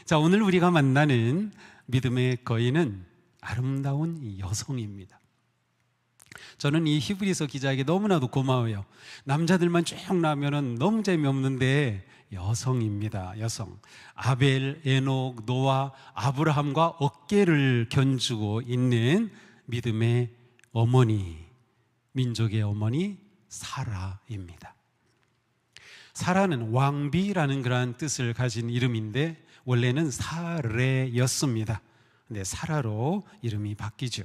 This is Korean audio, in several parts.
자, 오늘 우리가 만나는 믿음의 거인은 아름다운 여성입니다. 저는 이 히브리서 기자에게 너무나도 고마워요. 남자들만 쭉 나오면 너무 재미없는데 여성입니다. 여성. 아벨, 에녹, 노아, 아브라함과 어깨를 견주고 있는 믿음의 어머니, 민족의 어머니 사라입니다. 사라는 왕비라는 그러한 뜻을 가진 이름인데 원래는 사레였습니다. 근데 사라로 이름이 바뀌죠.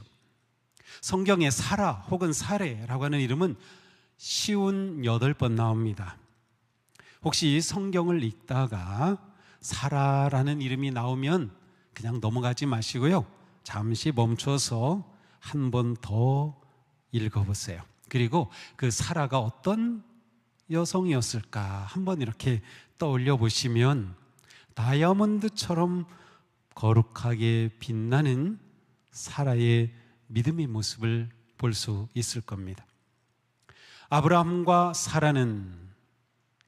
성경에 사라 혹은 사레라고 하는 이름은 58번 나옵니다. 혹시 성경을 읽다가 사라라는 이름이 나오면 그냥 넘어가지 마시고요, 잠시 멈춰서 한 번 더 읽어보세요. 그리고 그 사라가 어떤 여성이었을까 한번 이렇게 떠올려 보시면 다이아몬드처럼 거룩하게 빛나는 사라의 믿음의 모습을 볼 수 있을 겁니다. 아브라함과 사라는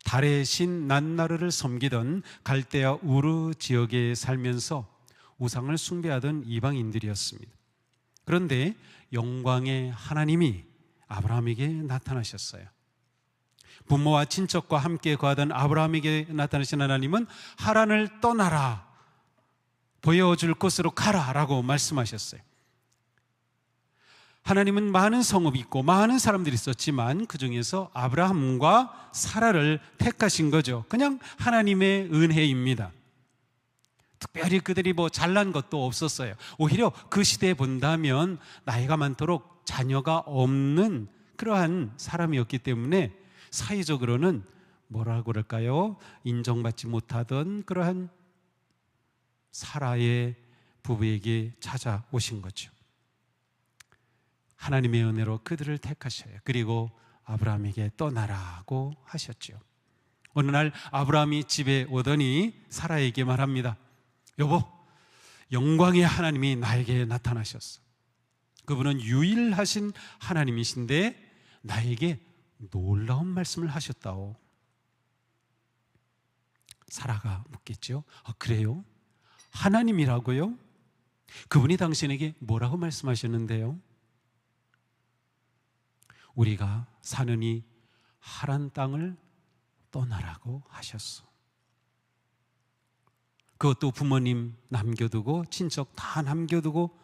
달의 신 난나르를 섬기던 갈대아 우르 지역에 살면서 우상을 숭배하던 이방인들이었습니다. 그런데 영광의 하나님이 아브라함에게 나타나셨어요. 부모와 친척과 함께 거하던 아브라함에게 나타나신 하나님은 하란을 떠나라, 보여줄 곳으로 가라 라고 말씀하셨어요. 하나님은 많은 성읍이 있고 많은 사람들이 있었지만 그 중에서 아브라함과 사라를 택하신 거죠. 그냥 하나님의 은혜입니다. 특별히 그들이 잘난 것도 없었어요. 오히려 그 시대에 본다면 나이가 많도록 자녀가 없는 그러한 사람이었기 때문에 사회적으로는 뭐라고 그럴까요? 인정받지 못하던 그러한 사라의 부부에게 찾아오신 거죠. 하나님의 은혜로 그들을 택하셔요. 그리고 아브라함에게 떠나라고 하셨죠. 어느 날 아브라함이 집에 오더니 사라에게 말합니다. 여보, 영광의 하나님이 나에게 나타나셨어. 그분은 유일하신 하나님이신데 나에게 놀라운 말씀을 하셨다오. 사라가 묻겠죠. 그래요? 하나님이라고요? 그분이 당신에게 뭐라고 말씀하셨는데요? 우리가 사는 이 하란 땅을 떠나라고 하셨어. 그것도 부모님 남겨두고 친척 다 남겨두고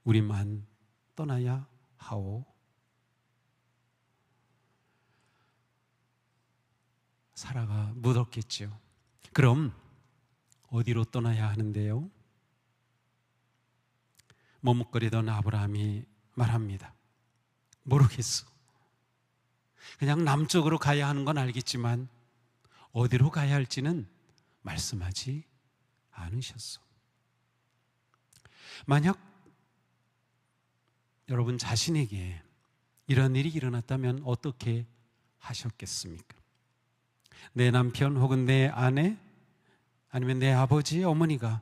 우리만 떠나야 하오. 사라가 묻었겠죠. 그럼 어디로 떠나야 하는데요? 머뭇거리던 아브라함이 말합니다. 모르겠어. 그냥 남쪽으로 가야 하는 건 알겠지만 어디로 가야 할지는 말씀하지 않으셨어. 만약 여러분 자신에게 이런 일이 일어났다면 어떻게 하셨겠습니까? 내 남편 혹은 내 아내 아니면 내 아버지, 어머니가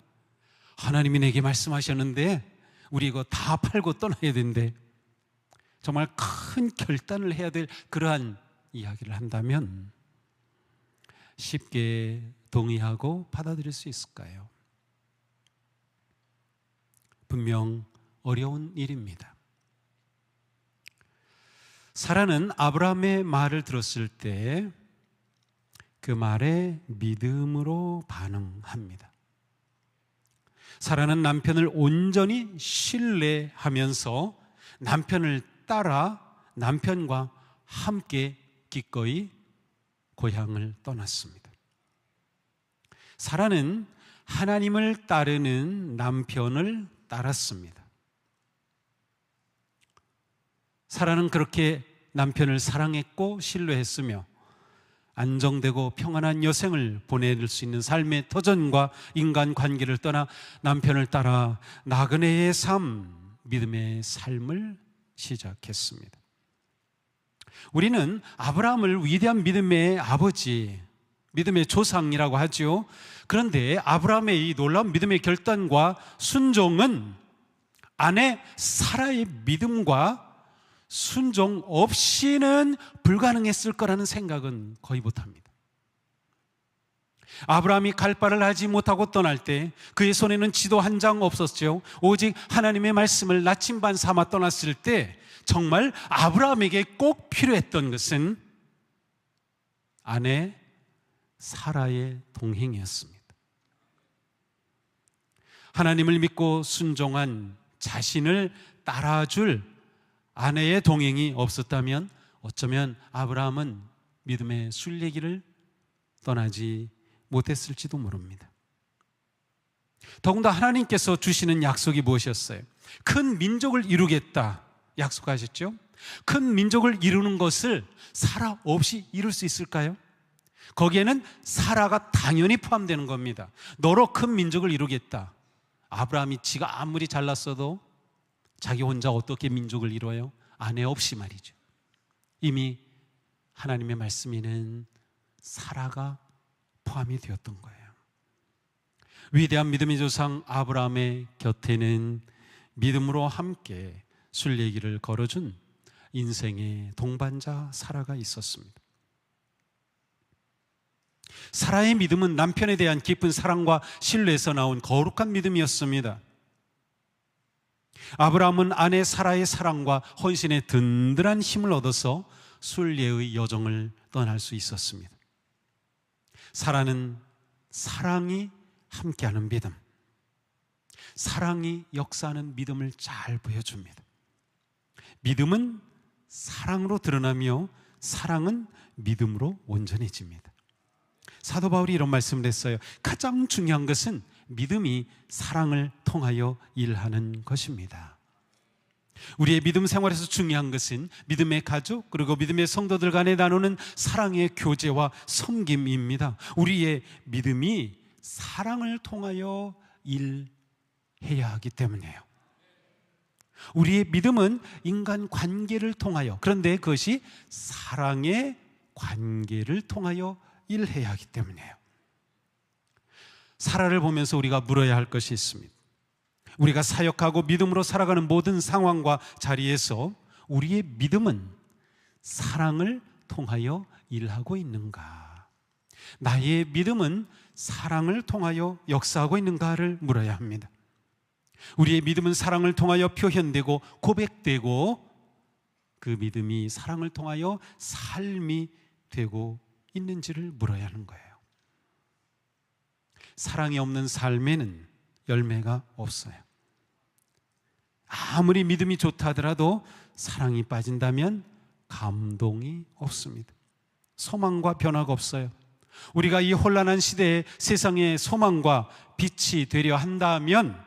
하나님이 내게 말씀하셨는데 우리 이거 다 팔고 떠나야 된대, 정말 큰 결단을 해야 될 그러한 이야기를 한다면 쉽게 동의하고 받아들일 수 있을까요? 분명 어려운 일입니다. 사라는 아브라함의 말을 들었을 때 그 말에 믿음으로 반응합니다. 사라는 남편을 온전히 신뢰하면서 남편을 따라 남편과 함께 기꺼이 고향을 떠났습니다. 사라는 하나님을 따르는 남편을 따랐습니다. 사라는 그렇게 남편을 사랑했고 신뢰했으며 안정되고 평안한 여생을 보낼 수 있는 삶의 터전과 인간관계를 떠나 남편을 따라 나그네의 삶, 믿음의 삶을 시작했습니다. 우리는 아브라함을 위대한 믿음의 아버지, 믿음의 조상이라고 하죠. 그런데 아브라함의 이 놀라운 믿음의 결단과 순종은 아내 사라의 믿음과 순종 없이는 불가능했을 거라는 생각은 거의 못합니다. 아브라함이 갈 바를 하지 못하고 떠날 때 그의 손에는 지도 한 장 없었죠. 오직 하나님의 말씀을 나침반 삼아 떠났을 때 정말 아브라함에게 꼭 필요했던 것은 아내 사라의 동행이었습니다. 하나님을 믿고 순종한 자신을 따라줄 아내의 동행이 없었다면 어쩌면 아브라함은 믿음의 순례길을 떠나지 못했을지도 모릅니다. 더군다나 하나님께서 주시는 약속이 무엇이었어요? 큰 민족을 이루겠다 약속하셨죠? 큰 민족을 이루는 것을 사라 없이 이룰 수 있을까요? 거기에는 사라가 당연히 포함되는 겁니다. 너로 큰 민족을 이루겠다. 아브라함이 지가 아무리 잘났어도 자기 혼자 어떻게 민족을 이뤄요? 아내 없이 말이죠. 이미 하나님의 말씀에는 사라가 포함이 되었던 거예요. 위대한 믿음의 조상 아브라함의 곁에는 믿음으로 함께 순례길을 걸어준 인생의 동반자 사라가 있었습니다. 사라의 믿음은 남편에 대한 깊은 사랑과 신뢰에서 나온 거룩한 믿음이었습니다. 아브라함은 아내 사라의 사랑과 헌신의 든든한 힘을 얻어서 순례의 여정을 떠날 수 있었습니다. 사라는 사랑이 함께하는 믿음, 사랑이 역사하는 믿음을 잘 보여줍니다. 믿음은 사랑으로 드러나며 사랑은 믿음으로 온전해집니다. 사도 바울이 이런 말씀을 했어요. 가장 중요한 것은 믿음이 사랑을 통하여 일하는 것입니다. 우리의 믿음 생활에서 중요한 것은 믿음의 가족 그리고 믿음의 성도들 간에 나누는 사랑의 교제와 섬김입니다. 우리의 믿음이 사랑을 통하여 일해야 하기 때문이에요. 우리의 믿음은 인간 관계를 통하여, 그런데 그것이 사랑의 관계를 통하여 일해야 하기 때문이에요. 사라를 보면서 우리가 물어야 할 것이 있습니다. 우리가 사역하고 믿음으로 살아가는 모든 상황과 자리에서 우리의 믿음은 사랑을 통하여 일하고 있는가? 나의 믿음은 사랑을 통하여 역사하고 있는가를 물어야 합니다. 우리의 믿음은 사랑을 통하여 표현되고 고백되고 그 믿음이 사랑을 통하여 삶이 되고 있는지를 물어야 하는 거예요. 사랑이 없는 삶에는 열매가 없어요. 아무리 믿음이 좋다 하더라도 사랑이 빠진다면 감동이 없습니다. 소망과 변화가 없어요. 우리가 이 혼란한 시대에 세상의 소망과 빛이 되려 한다면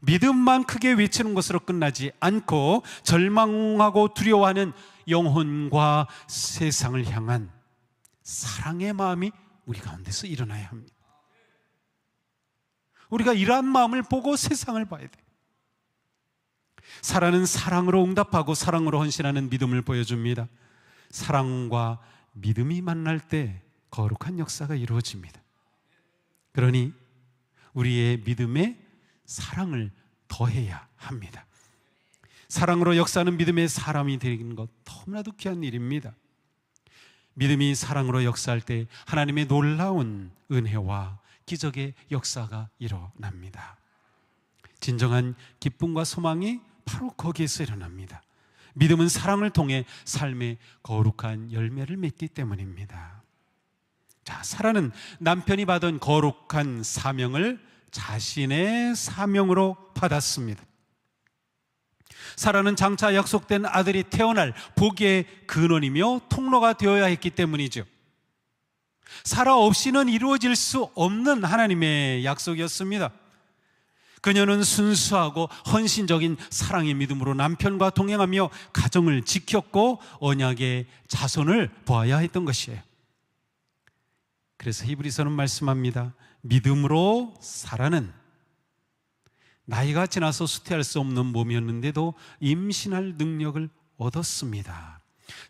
믿음만 크게 외치는 것으로 끝나지 않고 절망하고 두려워하는 영혼과 세상을 향한 사랑의 마음이 우리 가운데서 일어나야 합니다. 우리가 이러한 마음을 보고 세상을 봐야 돼요. 사라는 사랑으로 응답하고 사랑으로 헌신하는 믿음을 보여줍니다. 사랑과 믿음이 만날 때 거룩한 역사가 이루어집니다. 그러니 우리의 믿음에 사랑을 더해야 합니다. 사랑으로 역사하는 믿음의 사람이 되는 것 너무나도 귀한 일입니다. 믿음이 사랑으로 역사할 때 하나님의 놀라운 은혜와 기적의 역사가 일어납니다. 진정한 기쁨과 소망이 바로 거기에서 일어납니다. 믿음은 사랑을 통해 삶의 거룩한 열매를 맺기 때문입니다. 자, 사라는 남편이 받은 거룩한 사명을 자신의 사명으로 받았습니다. 사라는 장차 약속된 아들이 태어날 복의 근원이며 통로가 되어야 했기 때문이죠. 사라 없이는 이루어질 수 없는 하나님의 약속이었습니다. 그녀는 순수하고 헌신적인 사랑의 믿음으로 남편과 동행하며 가정을 지켰고 언약의 자손을 보아야 했던 것이에요. 그래서 히브리서는 말씀합니다. 믿음으로 사라는 나이가 지나서 수태할 수 없는 몸이었는데도 임신할 능력을 얻었습니다.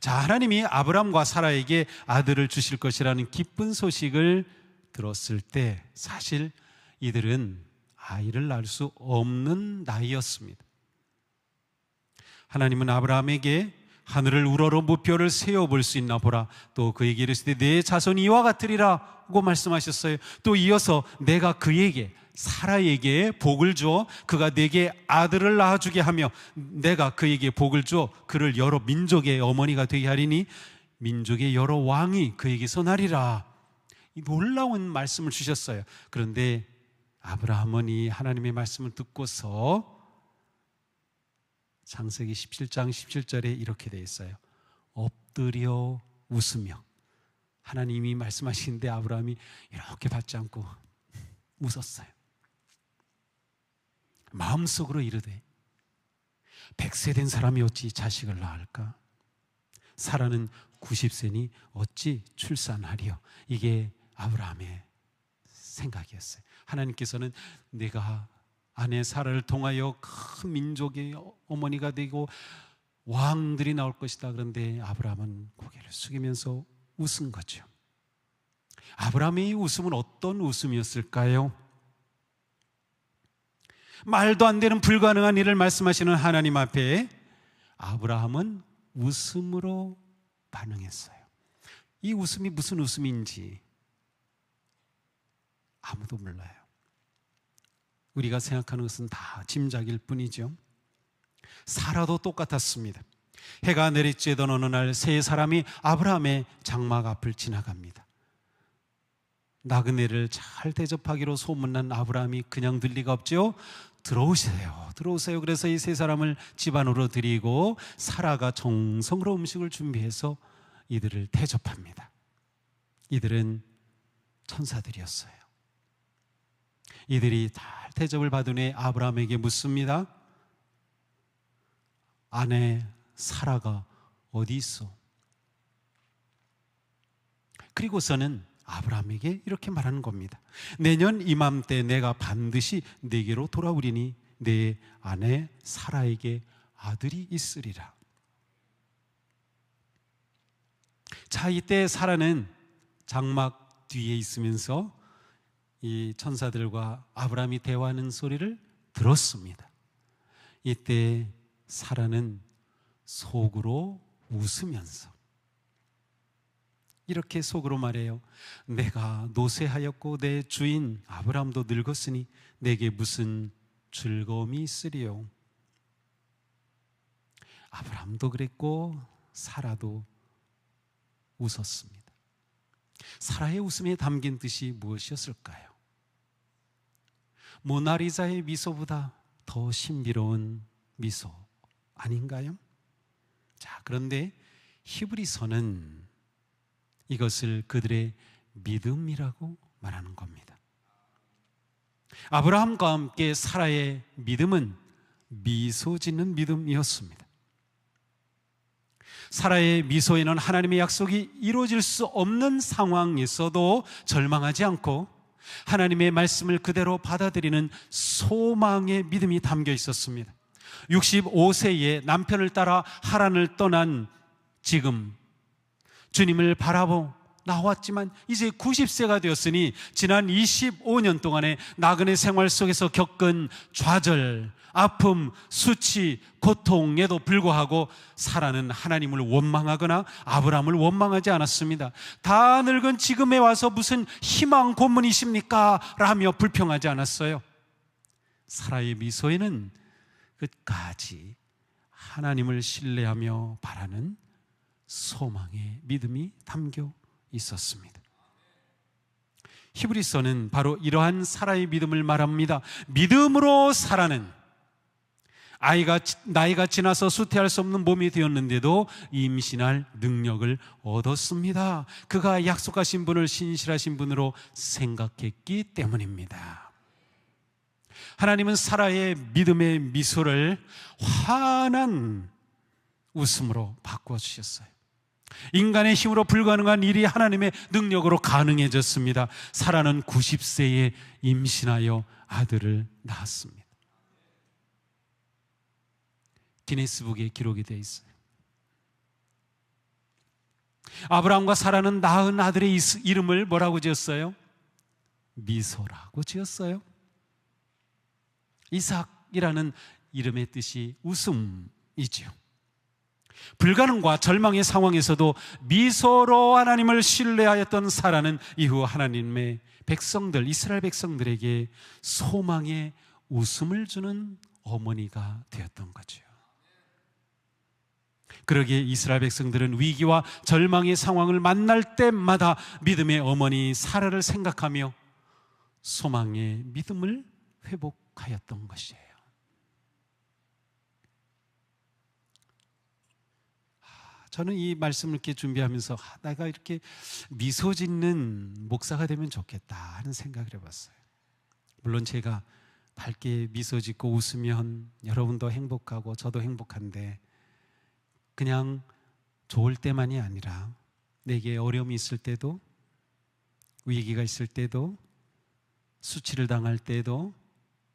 자, 하나님이 아브람과 사라에게 아들을 주실 것이라는 기쁜 소식을 들었을 때 사실 이들은 아이를 낳을 수 없는 나이였습니다. 하나님은 아브라함에게 하늘을 우러러 무뼈를 세어볼 수 있나 보라. 또 그에게 이르시되 내 자손이 이와 같으리라고 말씀하셨어요. 또 이어서 내가 그에게 사라에게 복을 주어 그가 내게 아들을 낳아주게 하며 내가 그에게 복을 주어 그를 여러 민족의 어머니가 되게 하리니 민족의 여러 왕이 그에게서 나리라. 이 놀라운 말씀을 주셨어요. 그런데 아브라함은 이 하나님의 말씀을 듣고서 창세기 17장 17절에 이렇게 되어 있어요. 엎드려 웃으며, 하나님이 말씀하시는데 아브라함이 이렇게 받지 않고 웃었어요. 마음속으로 이르되 100세 된 사람이 어찌 자식을 낳을까? 사라는 90세니 어찌 출산하리요? 이게 아브라함의 생각이었어요. 하나님께서는 내가 아내 사라를 통하여 큰 민족의 어머니가 되고 왕들이 나올 것이다. 그런데 아브라함은 고개를 숙이면서 웃은 거죠. 아브라함의 이 웃음은 어떤 웃음이었을까요? 말도 안 되는 불가능한 일을 말씀하시는 하나님 앞에 아브라함은 웃음으로 반응했어요. 이 웃음이 무슨 웃음인지 아무도 몰라요. 우리가 생각하는 것은 다 짐작일 뿐이죠. 사라도 똑같았습니다. 해가 내리쬐던 어느 날 세 사람이 아브라함의 장막 앞을 지나갑니다. 나그네를 잘 대접하기로 소문난 아브라함이 그냥 들 리가 없죠. 들어오세요, 들어오세요. 그래서 이 세 사람을 집 안으로 들이고 사라가 정성으로 음식을 준비해서 이들을 대접합니다. 이들은 천사들이었어요. 이들이 다 대접을 받은 후에 아브라함에게 묻습니다. 아내 사라가 어디 있어? 그리고서는 아브라함에게 이렇게 말하는 겁니다. 내년 이맘때 내가 반드시 네게로 돌아오리니 내 아내 사라에게 아들이 있으리라. 자, 이때 사라는 장막 뒤에 있으면서 이 천사들과 아브라함이 대화하는 소리를 들었습니다. 이때 사라는 속으로 웃으면서 이렇게 속으로 말해요. 내가 노쇠하였고 내 주인 아브라함도 늙었으니 내게 무슨 즐거움이 있으리요. 아브라함도 그랬고 사라도 웃었습니다. 사라의 웃음에 담긴 뜻이 무엇이었을까요? 모나리자의 미소보다 더 신비로운 미소 아닌가요? 자, 그런데 히브리서는 이것을 그들의 믿음이라고 말하는 겁니다. 아브라함과 함께 사라의 믿음은 미소 짓는 믿음이었습니다. 사라의 미소에는 하나님의 약속이 이루어질 수 없는 상황에서도 절망하지 않고 하나님의 말씀을 그대로 받아들이는 소망의 믿음이 담겨 있었습니다. 65세에 남편을 따라 하란을 떠난 지금 주님을 바라보 나왔지만 이제 90세가 되었으니 지난 25년 동안의 나그네 생활 속에서 겪은 좌절, 아픔, 수치, 고통에도 불구하고 사라는 하나님을 원망하거나 아브라함을 원망하지 않았습니다. 다 늙은 지금에 와서 무슨 희망 고문이십니까? 라며 불평하지 않았어요. 사라의 미소에는 끝까지 하나님을 신뢰하며 바라는 소망의 믿음이 담겨 있었습니다. 히브리서는 바로 이러한 사라의 믿음을 말합니다. 믿음으로 사라는 나이가 지나서 수태할 수 없는 몸이 되었는데도 임신할 능력을 얻었습니다. 그가 약속하신 분을 신실하신 분으로 생각했기 때문입니다. 하나님은 사라의 믿음의 미소를 환한 웃음으로 바꾸어 주셨어요. 인간의 힘으로 불가능한 일이 하나님의 능력으로 가능해졌습니다. 사라는 90세에 임신하여 아들을 낳았습니다. 기네스북에 기록이 되어 있어요. 아브라함과 사라는 낳은 아들의 이름을 뭐라고 지었어요? 미소라고 지었어요. 이삭이라는 이름의 뜻이 웃음이지요. 불가능과 절망의 상황에서도 미소로 하나님을 신뢰하였던 사라는 이후 하나님의 백성들, 이스라엘 백성들에게 소망의 웃음을 주는 어머니가 되었던 거죠. 그러기에 이스라엘 백성들은 위기와 절망의 상황을 만날 때마다 믿음의 어머니 사라를 생각하며 소망의 믿음을 회복하였던 것이에요. 저는 이 말씀을 이렇게 준비하면서 내가 이렇게 미소 짓는 목사가 되면 좋겠다 하는 생각을 해봤어요. 물론 제가 밝게 미소 짓고 웃으면 여러분도 행복하고 저도 행복한데, 그냥 좋을 때만이 아니라 내게 어려움이 있을 때도, 위기가 있을 때도, 수치를 당할 때도,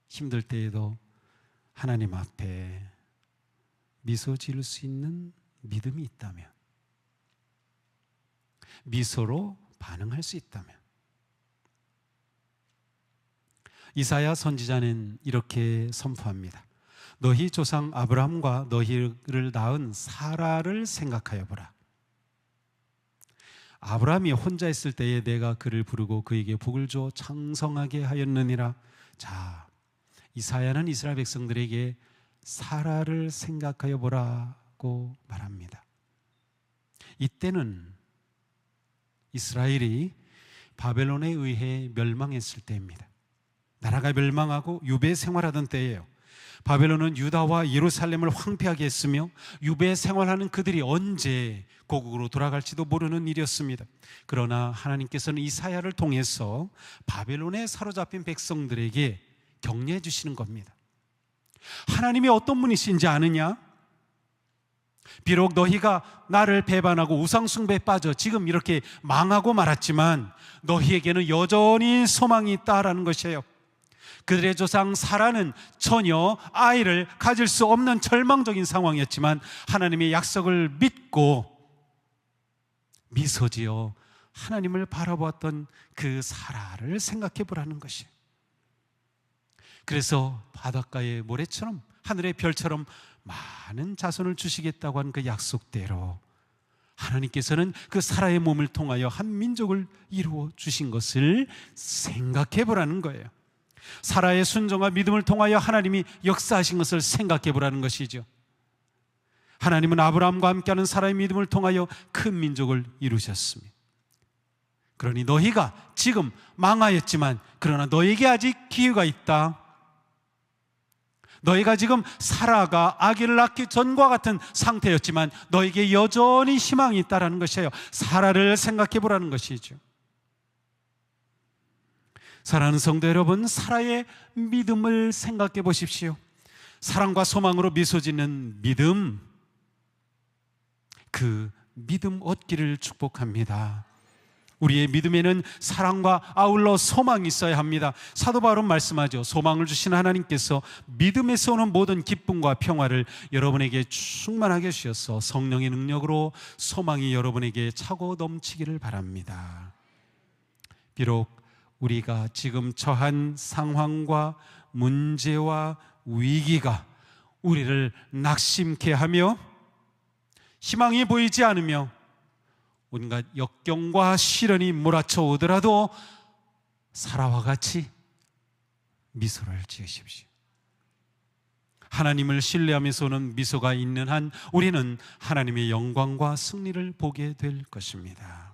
힘들 때에도 하나님 앞에 미소 지을 수 있는 믿음이 있다면, 미소로 반응할 수 있다면, 이사야 선지자는 이렇게 선포합니다. 너희 조상 아브라함과 너희를 낳은 사라를 생각하여 보라. 아브라함이 혼자 있을 때에 내가 그를 부르고 그에게 복을 줘 창성하게 하였느니라. 자, 이사야는 이스라엘 백성들에게 사라를 생각하여 보라고 말합니다. 이때는 이스라엘이 바벨론에 의해 멸망했을 때입니다. 나라가 멸망하고 유배 생활하던 때예요. 바벨론은 유다와 예루살렘을 황폐하게 했으며 유배 생활하는 그들이 언제 고국으로 돌아갈지도 모르는 일이었습니다. 그러나 하나님께서는 이사야를 통해서 바벨론에 사로잡힌 백성들에게 격려해 주시는 겁니다. 하나님이 어떤 분이신지 아느냐? 비록 너희가 나를 배반하고 우상숭배에 빠져 지금 이렇게 망하고 말았지만 너희에게는 여전히 소망이 있다라는 것이에요. 그들의 조상 사라는 전혀 아이를 가질 수 없는 절망적인 상황이었지만 하나님의 약속을 믿고 미소지어 하나님을 바라보았던 그 사라를 생각해 보라는 것이에요. 그래서 바닷가의 모래처럼 하늘의 별처럼 많은 자손을 주시겠다고 한 그 약속대로 하나님께서는 그 사라의 몸을 통하여 한 민족을 이루어 주신 것을 생각해 보라는 거예요. 사라의 순종과 믿음을 통하여 하나님이 역사하신 것을 생각해 보라는 것이죠. 하나님은 아브라함과 함께하는 사라의 믿음을 통하여 큰 민족을 이루셨습니다. 그러니 너희가 지금 망하였지만 그러나 너에게 아직 기회가 있다. 너희가 지금 사라가 아기를 낳기 전과 같은 상태였지만 너에게 여전히 희망이 있다는 것이에요. 사라를 생각해 보라는 것이죠. 사랑하는 성도 여러분, 사라의 믿음을 생각해 보십시오. 사랑과 소망으로 미소 짓는 믿음, 그 믿음 얻기를 축복합니다. 우리의 믿음에는 사랑과 아울러 소망이 있어야 합니다. 사도 바울은 말씀하죠. 소망을 주신 하나님께서 믿음에서 오는 모든 기쁨과 평화를 여러분에게 충만하게 주셔서 성령의 능력으로 소망이 여러분에게 차고 넘치기를 바랍니다. 비록 우리가 지금 처한 상황과 문제와 위기가 우리를 낙심케 하며 희망이 보이지 않으며 온갖 역경과 시련이 몰아쳐 오더라도 사라와 같이 미소를 지으십시오. 하나님을 신뢰하면서 오는 미소가 있는 한 우리는 하나님의 영광과 승리를 보게 될 것입니다.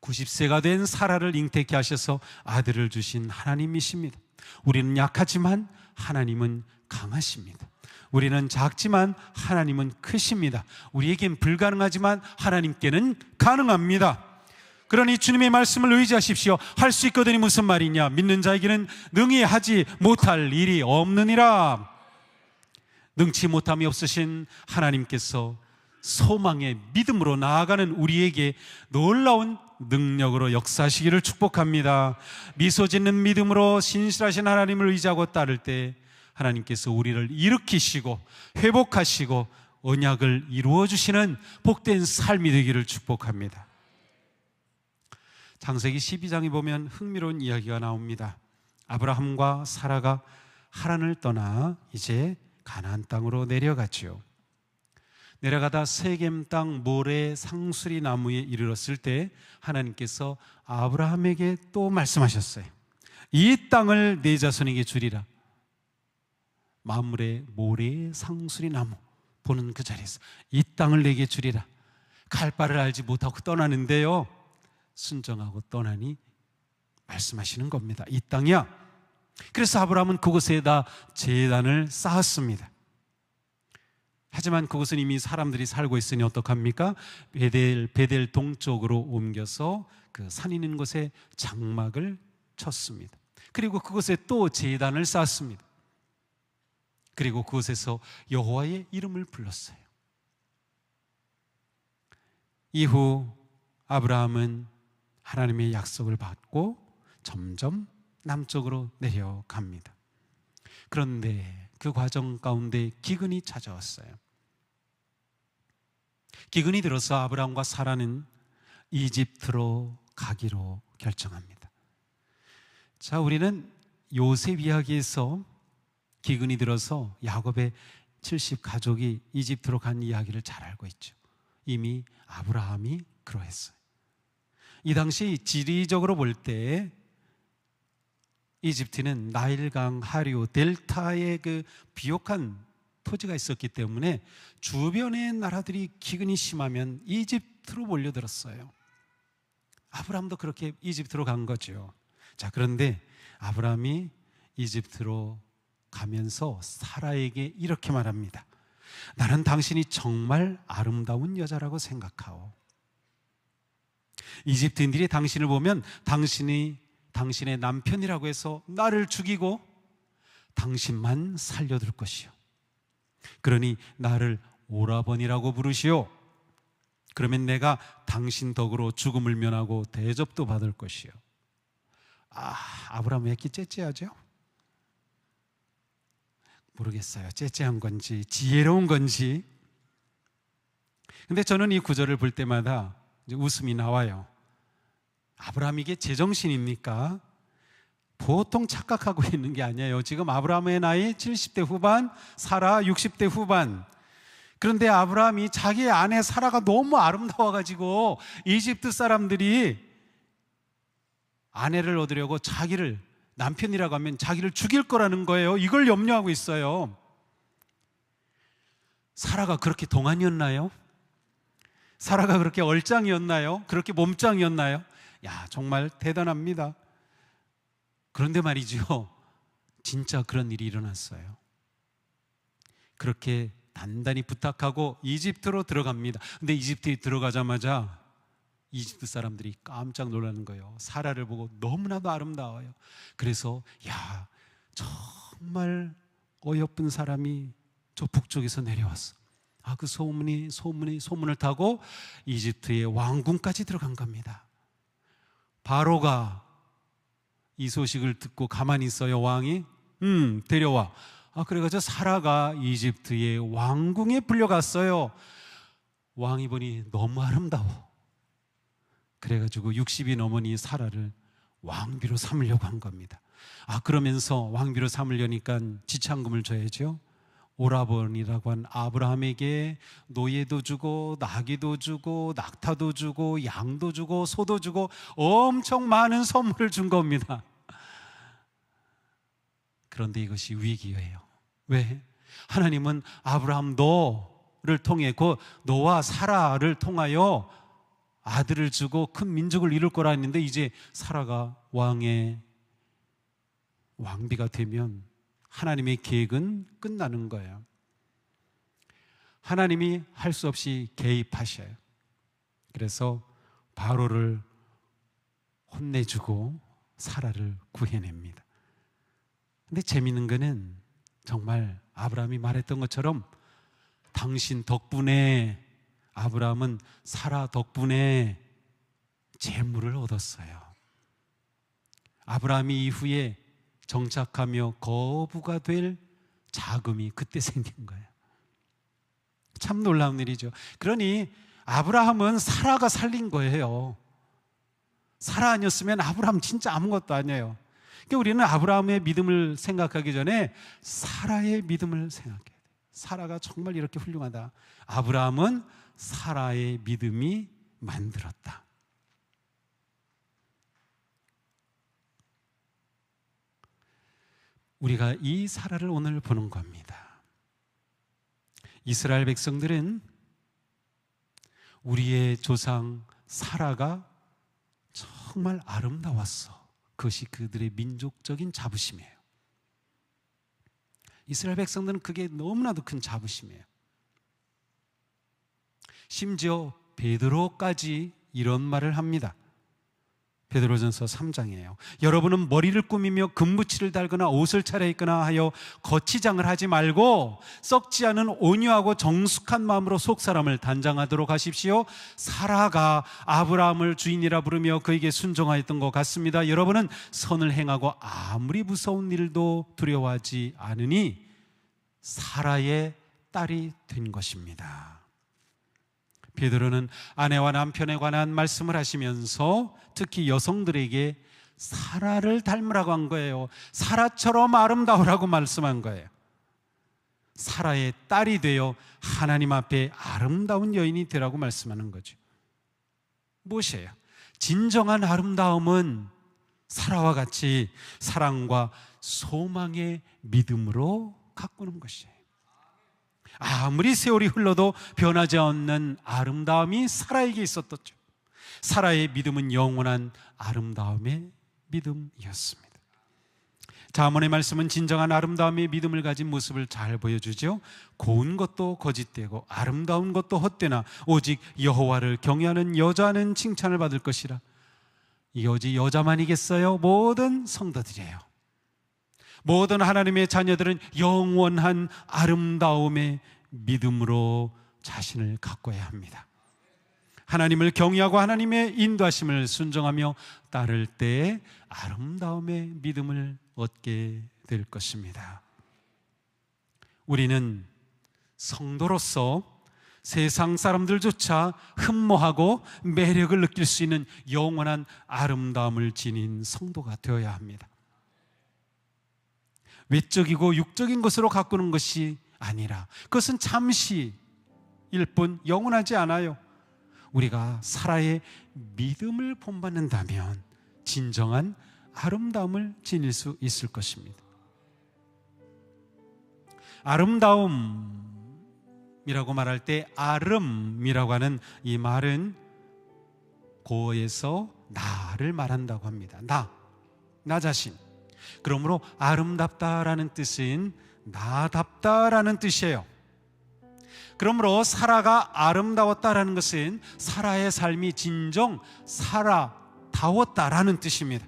90세가 된 사라를 잉태케 하셔서 아들을 주신 하나님이십니다. 우리는 약하지만 하나님은 강하십니다. 우리는 작지만 하나님은 크십니다. 우리에겐 불가능하지만 하나님께는 가능합니다. 그러니 주님의 말씀을 의지하십시오. 할 수 있거든이 무슨 말이냐? 믿는 자에게는 능히 하지 못할 일이 없느니라. 능치 못함이 없으신 하나님께서 소망의 믿음으로 나아가는 우리에게 놀라운 능력으로 역사하시기를 축복합니다. 미소 짓는 믿음으로 신실하신 하나님을 의지하고 따를 때 하나님께서 우리를 일으키시고 회복하시고 언약을 이루어 주시는 복된 삶이 되기를 축복합니다. 창세기 12장에 보면 흥미로운 이야기가 나옵니다. 아브라함과 사라가 하란을 떠나 이제 가나안 땅으로 내려갔죠. 내려가다 세겜 땅 모래 상수리 나무에 이르렀을 때 하나님께서 아브라함에게 또 말씀하셨어요. 이 땅을 네 자손에게 주리라. 만물의 모래 상수리 나무 보는 그 자리에서 이 땅을 내게 주리라. 갈 바를 알지 못하고 떠나는데요, 순종하고 떠나니 말씀하시는 겁니다. 이 땅이야. 그래서 아브라함은 그곳에다 제단을 쌓았습니다. 하지만 그곳은 이미 사람들이 살고 있으니 어떡합니까? 베델 동쪽으로 옮겨서 그 산 있는 곳에 장막을 쳤습니다. 그리고 그곳에 또 제단을 쌓았습니다. 그리고 그곳에서 여호와의 이름을 불렀어요. 이후 아브라함은 하나님의 약속을 받고 점점 남쪽으로 내려갑니다. 그런데 그 과정 가운데 기근이 찾아왔어요. 기근이 들어서 아브라함과 사라는 이집트로 가기로 결정합니다. 자, 우리는 요셉 이야기에서 기근이 들어서 야곱의 70 가족이 이집트로 간 이야기를 잘 알고 있죠. 이미 아브라함이 그러했어요. 이 당시 지리적으로 볼 때 이집트는 나일강 하류 델타의 그 비옥한 토지가 있었기 때문에 주변의 나라들이 기근이 심하면 이집트로 몰려들었어요. 아브라함도 그렇게 이집트로 간 거죠. 자, 그런데 아브라함이 이집트로 가면서 사라에게 이렇게 말합니다. 나는 당신이 정말 아름다운 여자라고 생각하오. 이집트인들이 당신을 보면 당신의 남편이라고 해서 나를 죽이고 당신만 살려둘 것이요. 그러니 나를 오라버니라고 부르시오. 그러면 내가 당신 덕으로 죽음을 면하고 대접도 받을 것이요. 아브라함 왜 이렇게 째째하죠? 모르겠어요. 째째한 건지 지혜로운 건지. 근데 저는 이 구절을 볼 때마다 이제 웃음이 나와요. 아브라함 이게 제정신입니까? 보통 착각하고 있는 게 아니에요. 지금 아브라함의 나이 70대 후반, 사라 60대 후반. 그런데 아브라함이 자기의 아내 사라가 너무 아름다워가지고 이집트 사람들이 아내를 얻으려고 자기를, 남편이라고 하면 자기를 죽일 거라는 거예요. 이걸 염려하고 있어요. 사라가 그렇게 동안이었나요? 사라가 그렇게 얼짱이었나요? 그렇게 몸짱이었나요? 야, 정말 대단합니다. 그런데 말이죠, 진짜 그런 일이 일어났어요. 그렇게 단단히 부탁하고 이집트로 들어갑니다. 근데 이집트에 들어가자마자 이집트 사람들이 깜짝 놀라는 거예요. 사라를 보고 너무나도 아름다워요. 그래서 야, 정말 어여쁜 사람이 저 북쪽에서 내려왔어. 그 소문을 타고 이집트의 왕궁까지 들어간 겁니다. 바로가 이 소식을 듣고 가만히 있어요. 왕이 데려와. 그래가지고 사라가 이집트의 왕궁에 불려갔어요. 왕이 보니 너무 아름다워. 그래가지고 60이 넘으니 사라를 왕비로 삼으려고 한 겁니다. 그러면서 왕비로 삼으려니까 지참금을 줘야죠. 오라버니라고 한 아브라함에게 노예도 주고 나귀도 주고 낙타도 주고 양도 주고 소도 주고 엄청 많은 선물을 준 겁니다. 그런데 이것이 위기예요. 왜? 하나님은 아브라함 너를 통해 너와 사라를 통하여 아들을 주고 큰 민족을 이룰 거라 했는데 이제 사라가 왕비가 되면 하나님의 계획은 끝나는 거예요. 하나님이 할 수 없이 개입하셔요. 그래서 바로를 혼내주고 사라를 구해냅니다. 근데 재미있는 거는 정말 아브라함이 말했던 것처럼 당신 덕분에 아브라함은 사라 덕분에 재물을 얻었어요. 아브라함이 이후에 정착하며 거부가 될 자금이 그때 생긴 거예요. 참 놀라운 일이죠. 그러니 아브라함은 사라가 살린 거예요. 사라 아니었으면 아브라함 진짜 아무것도 아니에요. 그러니까 우리는 아브라함의 믿음을 생각하기 전에 사라의 믿음을 생각해야 돼요. 사라가 정말 이렇게 훌륭하다. 아브라함은 사라의 믿음이 만들었다. 우리가 이 사라를 오늘 보는 겁니다. 이스라엘 백성들은 우리의 조상 사라가 정말 아름다웠어. 그것이 그들의 민족적인 자부심이에요. 이스라엘 백성들은 그게 너무나도 큰 자부심이에요. 심지어 베드로까지 이런 말을 합니다. 베드로전서 3장이에요. 여러분은 머리를 꾸미며 금붙이를 달거나 옷을 차려입거나 하여 거치장을 하지 말고 썩지 않은 온유하고 정숙한 마음으로 속사람을 단장하도록 하십시오. 사라가 아브라함을 주인이라 부르며 그에게 순종하였던 것 같습니다. 여러분은 선을 행하고 아무리 무서운 일도 두려워하지 않으니 사라의 딸이 된 것입니다. 베드로는 아내와 남편에 관한 말씀을 하시면서 특히 여성들에게 사라를 닮으라고 한 거예요. 사라처럼 아름다우라고 말씀한 거예요. 사라의 딸이 되어 하나님 앞에 아름다운 여인이 되라고 말씀하는 거죠. 무엇이에요? 진정한 아름다움은 사라와 같이 사랑과 소망의 믿음으로 가꾸는 것이에요. 아무리 세월이 흘러도 변하지 않는 아름다움이 사라에게 있었었죠. 사라의 믿음은 영원한 아름다움의 믿음이었습니다. 잠언의 말씀은 진정한 아름다움의 믿음을 가진 모습을 잘 보여주죠. 고운 것도 거짓되고 아름다운 것도 헛되나 오직 여호와를 경외하는 여자는 칭찬을 받을 것이라. 이게 오직 여자만이겠어요? 모든 성도들이에요. 모든 하나님의 자녀들은 영원한 아름다움의 믿음으로 자신을 가꿔야 합니다. 하나님을 경외하고 하나님의 인도하심을 순종하며 따를 때에 아름다움의 믿음을 얻게 될 것입니다. 우리는 성도로서 세상 사람들조차 흠모하고 매력을 느낄 수 있는 영원한 아름다움을 지닌 성도가 되어야 합니다. 외적이고 육적인 것으로 가꾸는 것이 아니라 그것은 잠시일 뿐 영원하지 않아요. 우리가 사라의 믿음을 본받는다면 진정한 아름다움을 지닐 수 있을 것입니다. 아름다움이라고 말할 때 아름이라고 하는 이 말은 고어에서 나를 말한다고 합니다. 나 자신. 그러므로 아름답다라는 뜻은 나답다라는 뜻이에요. 그러므로 사라가 아름다웠다라는 것은 사라의 삶이 진정 사라다웠다라는 뜻입니다.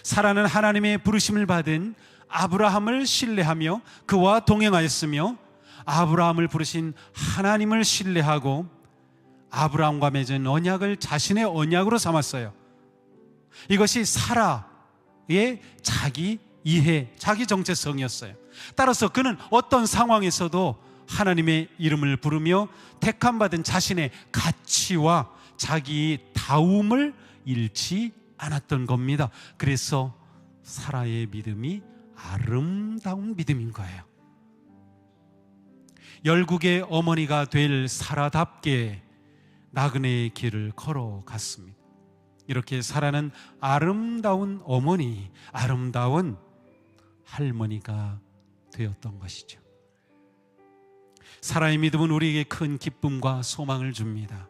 사라는 하나님의 부르심을 받은 아브라함을 신뢰하며 그와 동행하였으며 아브라함을 부르신 하나님을 신뢰하고 아브라함과 맺은 언약을 자신의 언약으로 삼았어요. 이것이 사라의 자기 이해, 자기 정체성이었어요. 따라서 그는 어떤 상황에서도 하나님의 이름을 부르며 택함받은 자신의 가치와 자기 다움을 잃지 않았던 겁니다. 그래서 사라의 믿음이 아름다운 믿음인 거예요. 열국의 어머니가 될 사라답게 나그네의 길을 걸어갔습니다. 이렇게 사라는 아름다운 어머니, 아름다운 할머니가 되었던 것이죠. 사라의 믿음은 우리에게 큰 기쁨과 소망을 줍니다.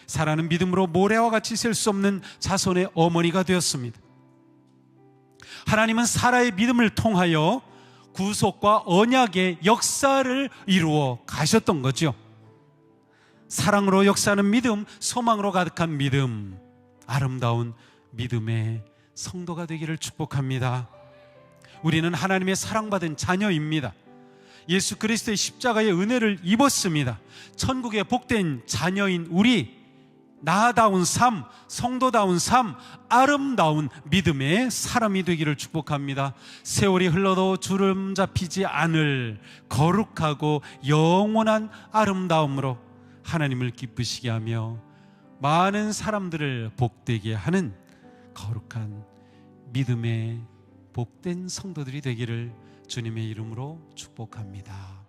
사라는 믿음으로 모래와 같이 셀 수 없는 자손의 어머니가 되었습니다. 하나님은 사라의 믿음을 통하여 구속과 언약의 역사를 이루어 가셨던 거죠. 사랑으로 역사하는 믿음, 소망으로 가득한 믿음, 아름다운 믿음의 성도가 되기를 축복합니다. 우리는 하나님의 사랑받은 자녀입니다. 예수 그리스도의 십자가의 은혜를 입었습니다. 천국의 복된 자녀인 우리, 나다운 삶, 성도다운 삶, 아름다운 믿음의 사람이 되기를 축복합니다. 세월이 흘러도 주름 잡히지 않을 거룩하고 영원한 아름다움으로 하나님을 기쁘시게 하며 많은 사람들을 복되게 하는 거룩한 믿음의 복된 성도들이 되기를 주님의 이름으로 축복합니다.